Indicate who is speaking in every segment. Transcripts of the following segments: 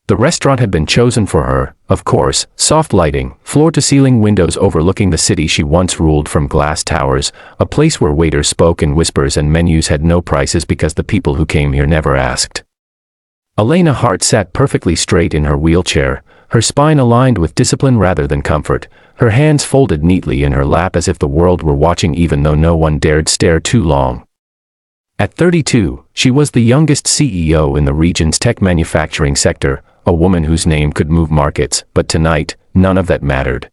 Speaker 1: The restaurant had been chosen for her, of course, soft lighting, floor-to-ceiling windows overlooking the city she once ruled from glass towers, a place where waiters spoke in whispers and menus had no prices because the people who came here never asked. Elena Hart sat perfectly straight in her wheelchair, her spine aligned with discipline rather than comfort, her hands folded neatly in her lap as if the world were watching even though no one dared stare too long. At 32, she was the youngest CEO in the region's tech manufacturing sector, a woman whose name could move markets, but tonight, none of that mattered.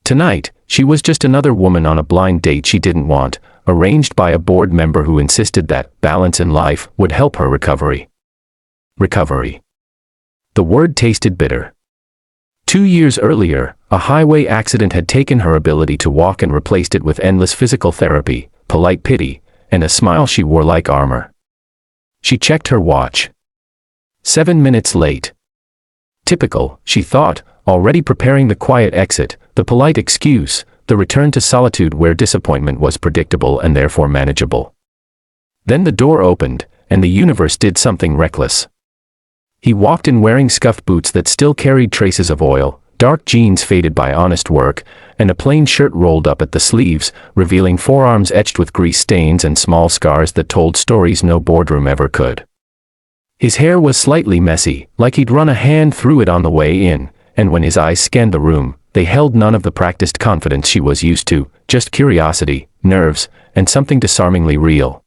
Speaker 1: Tonight, she was just another woman on a blind date she didn't want, arranged by a board member who insisted that balance in life would help her recovery. Recovery. The word tasted bitter. 2 years earlier, a highway accident had taken her ability to walk and replaced it with endless physical therapy, polite pity, and a smile she wore like armor. She checked her watch. 7 minutes late. Typical, she thought, already preparing the quiet exit, the polite excuse, the return to solitude where disappointment was predictable and therefore manageable. Then the door opened, and the universe did something reckless. He walked in wearing scuffed boots that still carried traces of oil, dark jeans faded by honest work, and a plain shirt rolled up at the sleeves, revealing forearms etched with grease stains and small scars that told stories no boardroom ever could. His hair was slightly messy, like he'd run a hand through it on the way in, and when his eyes scanned the room, they held none of the practiced confidence she was used to, just curiosity, nerves, and something disarmingly real.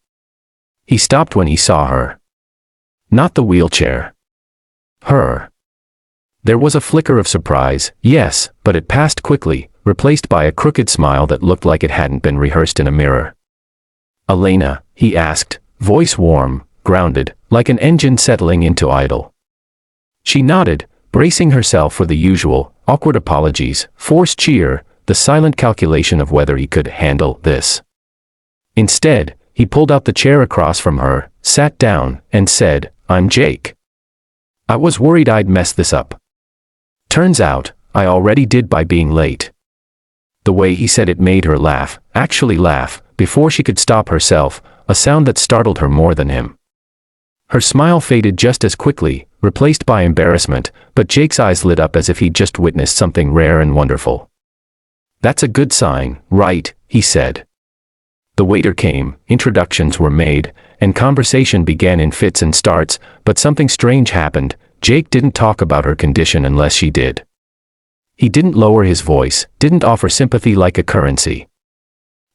Speaker 1: He stopped when he saw her. Not the wheelchair. Her. There was a flicker of surprise, yes, but it passed quickly, replaced by a crooked smile that looked like it hadn't been rehearsed in a mirror. "Elena," he asked, voice warm, grounded, like an engine settling into idle. She nodded, bracing herself for the usual, awkward apologies, forced cheer, the silent calculation of whether he could handle this. Instead, he pulled out the chair across from her, sat down, and said, "I'm Jake. I was worried I'd mess this up. Turns out, I already did by being late." The way he said it made her laugh, actually laugh, before she could stop herself, a sound that startled her more than him. Her smile faded just as quickly, replaced by embarrassment, but Jake's eyes lit up as if he'd just witnessed something rare and wonderful. "That's a good sign, right?" he said. The waiter came, introductions were made, and conversation began in fits and starts, but something strange happened. Jake didn't talk about her condition unless she did. He didn't lower his voice, didn't offer sympathy like a currency.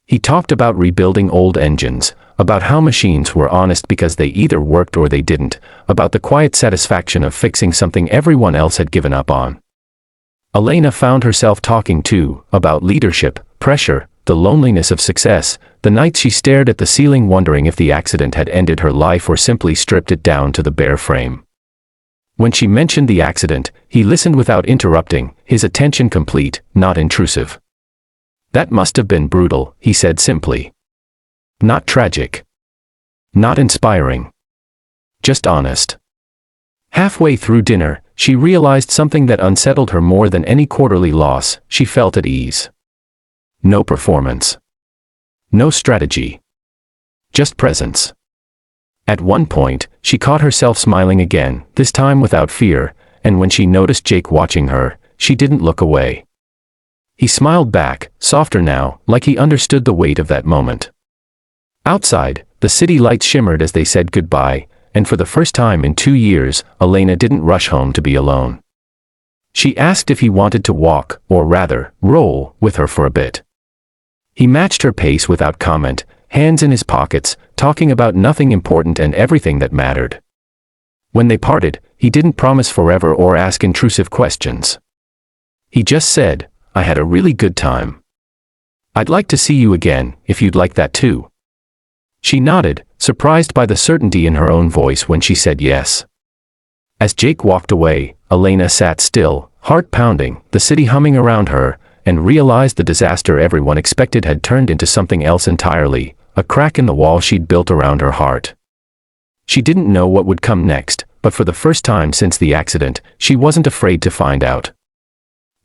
Speaker 1: He talked about rebuilding old engines, about how machines were honest because they either worked or they didn't, about the quiet satisfaction of fixing something everyone else had given up on. Elena found herself talking too, about leadership, pressure, the loneliness of success, the nights she stared at the ceiling wondering if the accident had ended her life or simply stripped it down to the bare frame. When she mentioned the accident, he listened without interrupting, his attention complete, not intrusive. "That must have been brutal," he said simply. "Not tragic. Not inspiring. Just honest." Halfway through dinner, she realized something that unsettled her more than any quarterly loss. She felt at ease. No performance. No strategy. Just presence. At one point, she caught herself smiling again, this time without fear, and when she noticed Jake watching her, she didn't look away. He smiled back, softer now, like he understood the weight of that moment. Outside, the city lights shimmered as they said goodbye, and for the first time in 2 years, Elena didn't rush home to be alone. She asked if he wanted to walk, or rather, roll, with her for a bit. He matched her pace without comment, hands in his pockets, talking about nothing important and everything that mattered. When they parted, he didn't promise forever or ask intrusive questions. He just said, "I had a really good time. I'd like to see you again, if you'd like that too." She nodded, surprised by the certainty in her own voice when she said yes. As Jake walked away, Elena sat still, heart pounding, the city humming around her, and realized the disaster everyone expected had turned into something else entirely, a crack in the wall she'd built around her heart. She didn't know what would come next, but for the first time since the accident, she wasn't afraid to find out.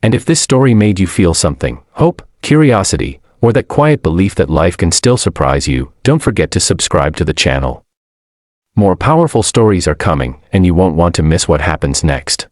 Speaker 1: And if this story made you feel something, hope, curiosity, or that quiet belief that life can still surprise you, don't forget to subscribe to the channel. More powerful stories are coming, and you won't want to miss what happens next.